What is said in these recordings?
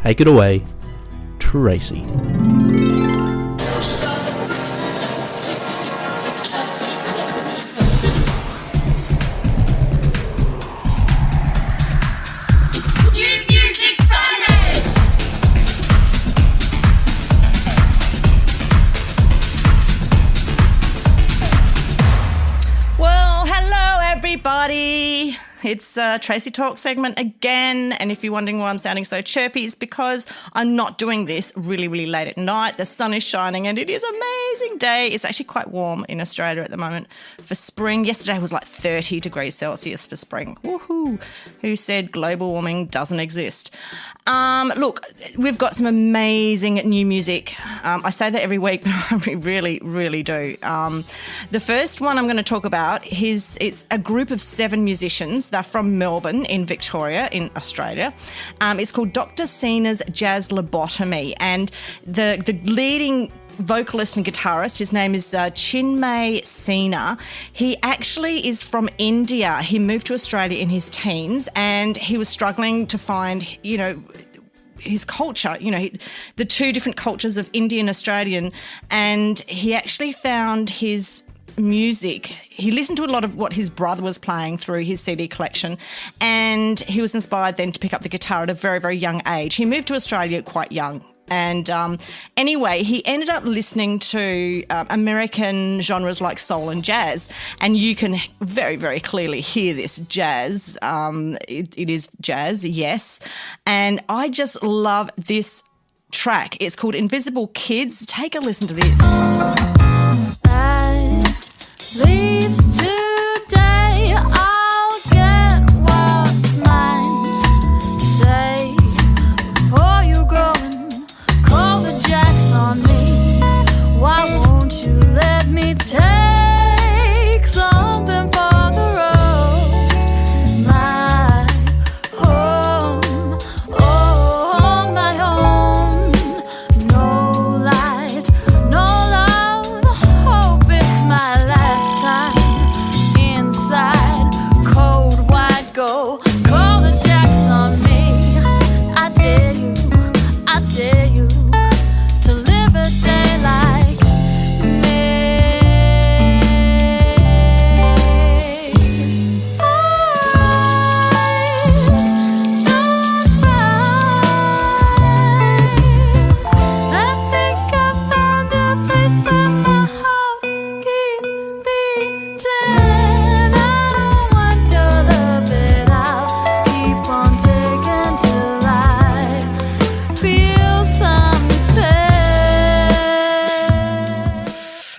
Take it away, Tracey. It's Tracey Talks segment again, and if you're wondering why I'm sounding so chirpy, it's because I'm not doing this really, really late at night. The sun is shining and it is an amazing day. It's actually quite warm in Australia at the moment for spring. Yesterday was like 30 degrees Celsius for spring. Woohoo! Who said global warming doesn't exist? Look, we've got some amazing new music. I say that every week, but I really, really do. The first one I'm going to talk about is it's a group of 7 musicians. They're from Melbourne in Victoria in Australia. It's called Dr. Sina's Jazz Lobotomy, and the leading vocalist and guitarist, his name is Chinmay Sina. He actually is from India. He moved to Australia in his teens and he was struggling to find, his culture, the two different cultures of Indian and Australian, and he actually found his music. He listened to a lot of what his brother was playing through his CD collection, and he was inspired then to pick up the guitar at a very, very young age. He moved to Australia quite young. And anyway, he ended up listening to American genres like soul and jazz, and you can very, very clearly hear this jazz. It is jazz, yes. And I just love this track. It's called Invisible Kids. Take a listen to this. At least today I'll get what's mine. Say before you go and call the jacks on me. Why won't you let me take something for the road? My home, oh my home. No light, no love. Hope it's my last time inside cold white gold. Call the jacks on me. I dare you to live a day like me. I think I found a place where my heart keeps beating. I don't want your love, but I'll keep on taking till I feel something.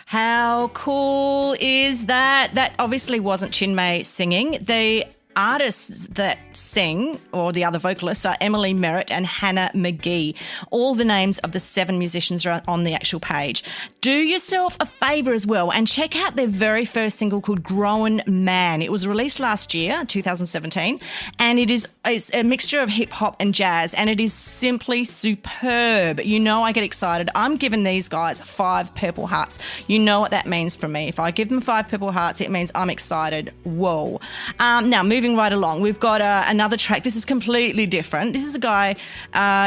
How cool is that? That obviously wasn't Chinmay singing. The artists that sing, or the other vocalists, are Emily Merritt and Hannah McGee. All the names of the 7 musicians are on the actual page. Do yourself a favour as well and check out their very first single called Grown Man. It was released last year, 2017, and it's a mixture of hip hop and jazz, and it is simply superb. I get excited. I'm giving these guys 5 purple hearts. You know what that means for me. If I give them 5 purple hearts, it means I'm excited. Whoa. Now, moving right along, we've got another track. This is completely different. This is a guy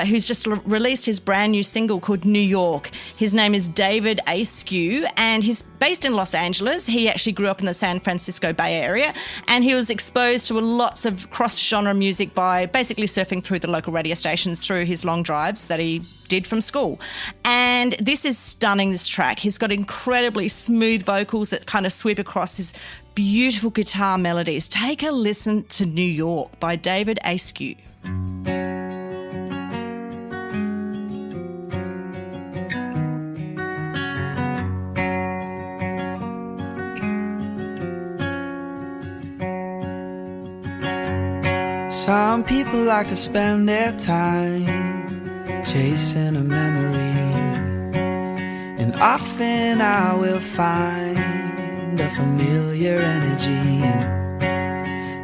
who's just released his brand new single called New York. His name is David Askew, and he's based in Los Angeles. He actually grew up in the San Francisco Bay Area, and he was exposed to lots of cross-genre music by basically surfing through the local radio stations through his long drives that he did from school. And this is stunning, this track. He's got incredibly smooth vocals that kind of sweep across his beautiful guitar melodies. Take a listen to New York by David Askew. Some people like to spend their time chasing a memory, and often I will find a familiar energy in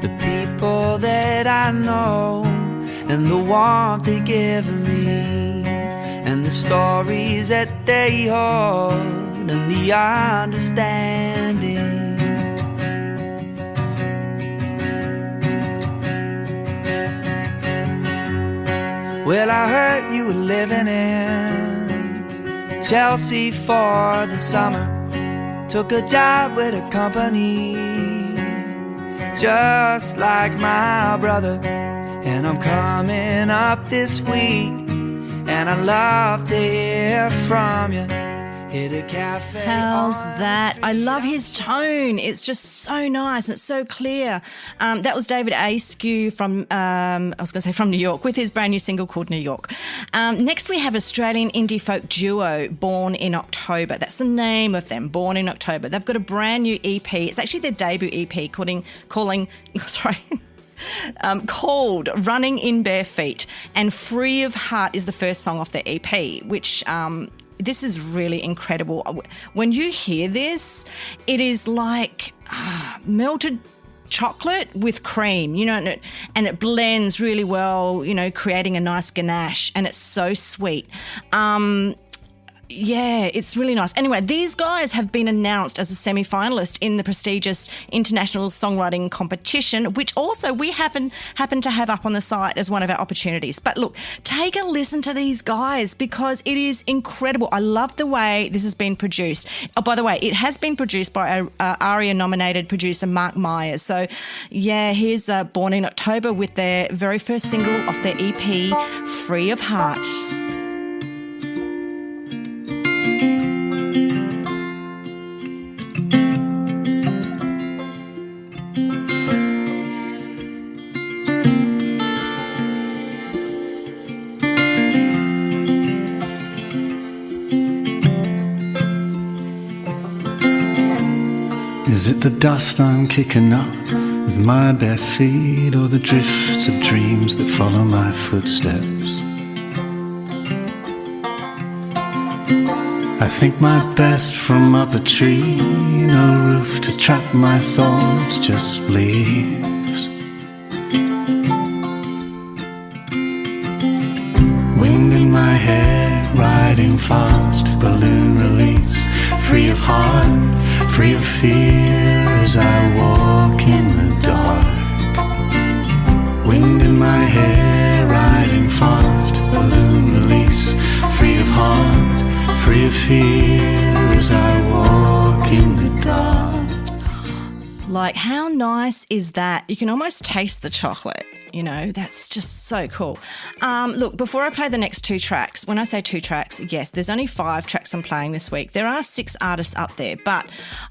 the people that I know, and the warmth they give me, and the stories that they hold, and the understanding. Well, I heard you were living in Chelsea for the summer. Took a job with a company just like my brother. And I'm coming up this week, and I'd love to hear from you. Hit a cafe. How's that? I love his tone. It's just so nice and it's so clear. That was David Askew from, from New York, with his brand new single called New York. Next we have Australian indie folk duo Born in October. That's the name of them, Born in October. They've got a brand new EP. It's actually their debut EP called Running in Bare Feet, and Free of Heart is the first song off the EP, which this is really incredible. When you hear this, it is like melted chocolate with cream, you know, and it blends really well, you know, creating a nice ganache, and it's so sweet. Yeah, it's really nice. Anyway, these guys have been announced as a semi-finalist in the prestigious International Songwriting Competition, which also we happen to have up on the site as one of our opportunities. But look, take a listen to these guys because it is incredible. I love the way this has been produced. Oh, by the way, it has been produced by a ARIA-nominated producer, Mark Myers. So, yeah, here's Born in October with their very first single off their EP, Free of Heart. Is it the dust I'm kicking up with my bare feet, or the drifts of dreams that follow my footsteps? I think my best from up a tree, no roof to trap my thoughts, just leaves. Wind in my hair, riding fast, balloon release, free of heart, free of fear as I walk in the dark. Wind in my hair, riding fast, balloon release, free of heart, free of fear as I walk in the dark. Like, how nice is that? You can almost taste the chocolate. You know, that's just so cool. Look, before I play the next two tracks, when I say two tracks, yes, there's only 5 tracks I'm playing this week. There are 6 artists up there, but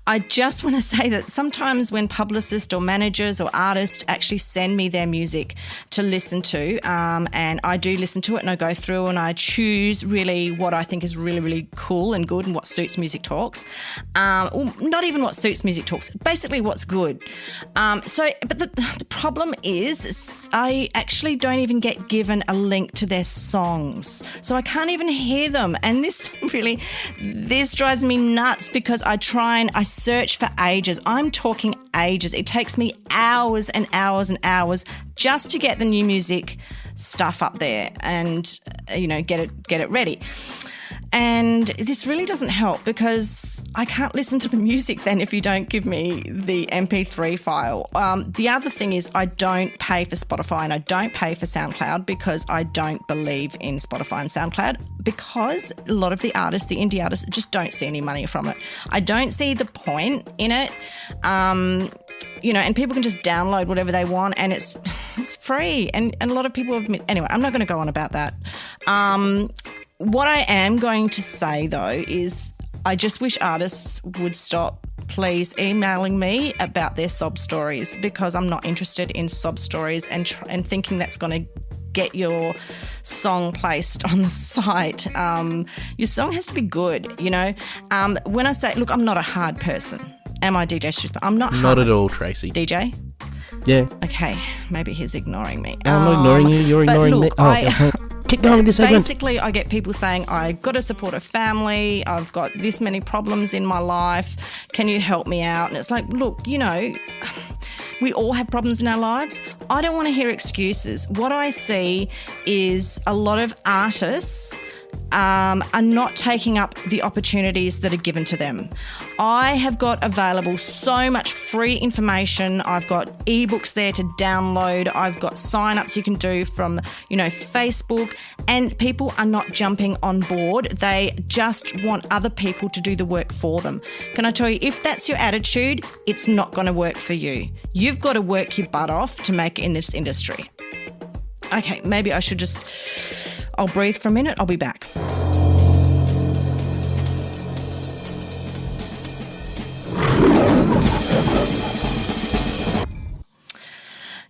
I just want to say that sometimes when publicists or managers or artists actually send me their music to listen to, and I do listen to it and I go through and I choose really what I think is really, really cool and good and what suits Music Talks. Not even what suits Music Talks, basically what's good. But the problem is I actually don't even get given a link to their songs. So I can't even hear them. And this drives me nuts because I search for ages. I'm talking ages. It takes me hours and hours and hours just to get the new music stuff up there and, you know, get it ready. And this really doesn't help because I can't listen to the music then if you don't give me the MP3 file. The other thing is I don't pay for Spotify and I don't pay for SoundCloud because I don't believe in Spotify and SoundCloud because a lot of the artists, the indie artists, just don't see any money from it. I don't see the point in it. You know, and people can just download whatever they want and it's free. And a lot of people have... Anyway, I'm not going to go on about that. What I am going to say, though, is I just wish artists would stop, please, emailing me about their sob stories because I'm not interested in sob stories and thinking that's going to get your song placed on the site. Your song has to be good, you know. When I say, look, I'm not a hard person. Am I, DJ Struth? I'm not hard. Not at all, Tracey. DJ? Yeah. Okay, maybe he's ignoring me. I'm not ignoring you, you're ignoring me. Keep going with this segment. Basically, I get people saying, I've got to support a family, I've got this many problems in my life, can you help me out? And it's like, look, you know, we all have problems in our lives. I don't want to hear excuses. What I see is a lot of artists are not taking up the opportunities that are given to them. I have got available so much free information. I've got ebooks there to download. I've got sign-ups you can do from, Facebook, and people are not jumping on board. They just want other people to do the work for them. Can I tell you, if that's your attitude, it's not going to work for you. You've got to work your butt off to make it in this industry. Okay, maybe I should I'll breathe for a minute. I'll be back.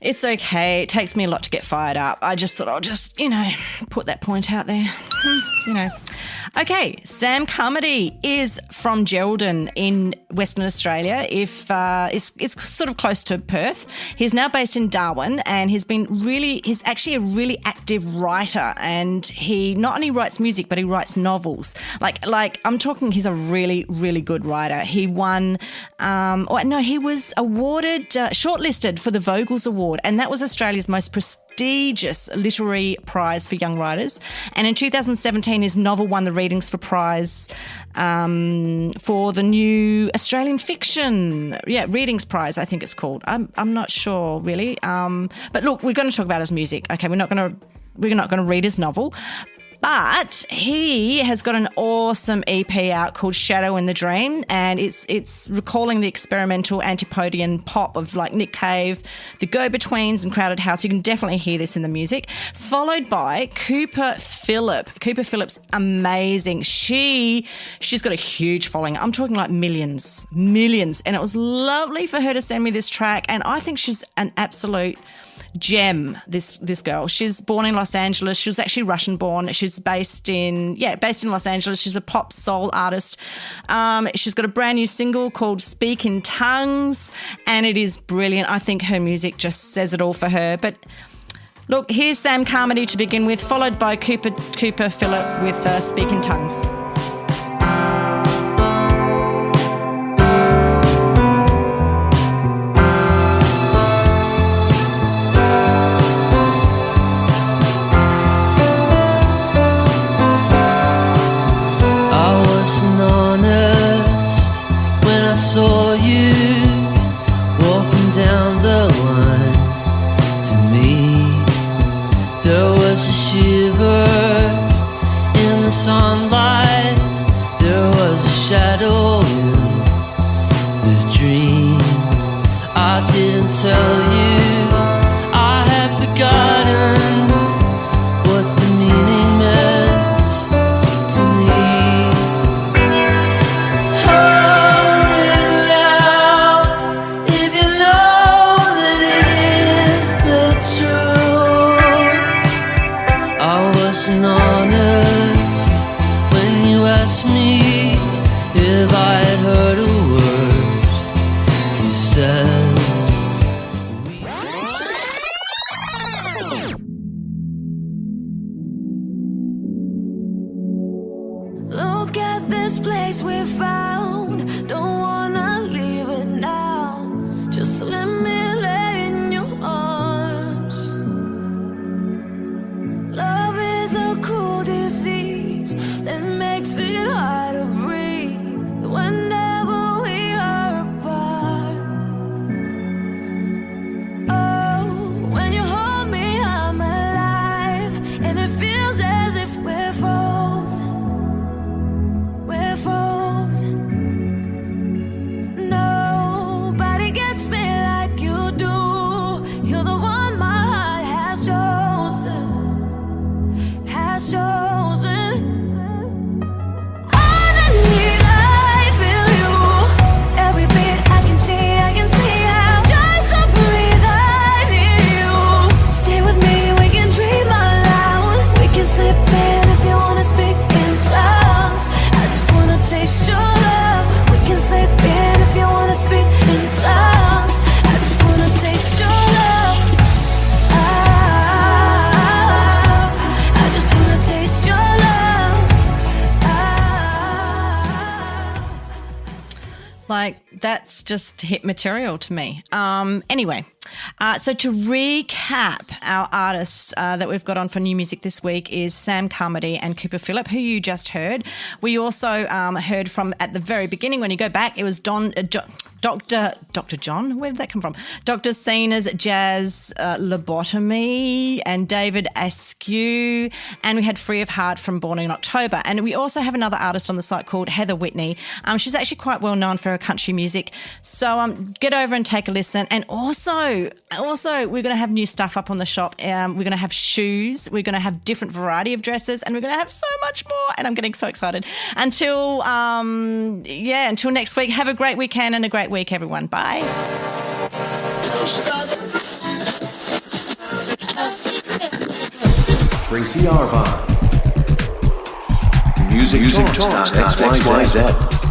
It's okay. It takes me a lot to get fired up. I just thought I'll put that point out there. Okay, Sam Carmody is from Geraldton in Western Australia. It's sort of close to Perth. He's now based in Darwin, and he's actually a really active writer, and he not only writes music, but he writes novels. Like I'm talking, he's a really, really good writer. He won, he was awarded, shortlisted for the Vogels Award, and that was Australia's most prestigious literary prize for young writers. And in 2017, his novel won the Readings for Prize for the new Australian fiction, Readings Prize, I think it's called. I'm not sure really. But look, we're going to talk about his music. Okay, we're not going to read his novel. But he has got an awesome EP out called Shadow in the Dream, and it's recalling the experimental Antipodean pop of like Nick Cave, the Go-Betweens and Crowded House. You can definitely hear this in the music. Followed by Cooper Phillip. Cooper Phillip's amazing. She's got a huge following. I'm talking like millions. And it was lovely for her to send me this track, and I think she's an absolute gem, this girl. She's born in Los Angeles. She was actually Russian born. She's based in Los Angeles. She's a pop soul artist. She's got a brand new single called Speak in Tongues, and it is brilliant. I think her music just says it all for her. But look, here's Sam Carmody to begin with, followed by Cooper Phillip with Speak in Tongues. Saw you walking down the line to me. There was a shiver in the sunlight. There was a shadow in the dream. I didn't tell you I had forgotten what the meaning meant to me. Look at this place we found. Don't wanna leave it now. Just let me lay in your arms. Love is a cruel disease that makes it hard to breathe whenever we are apart. Oh, when you hold me, I'm alive, and it feels as if we're frozen. We're frozen. Nobody gets me like you do. You're the one my heart has chosen. Has chosen. I that's just hit material to me. Anyway, so to recap, our artists that we've got on for new music this week is Sam Carmody and Cooper Phillip, who you just heard. We also heard from, at the very beginning, when you go back, it was Dr. John, where did that come from? Dr. Cena's Jazz Lobotomy and David Askew, and we had Free of Heart from Born in October. And we also have another artist on the site called Heather Whitney. She's actually quite well known for her country music. So get over and take a listen. And also we're going to have new stuff up on the shop. We're going to have shoes. We're going to have different variety of dresses, and we're going to have so much more. And I'm getting so excited. Until next week, have a great weekend and a great week, everyone. Bye. Tracey Arvon. Music Talks XYZ.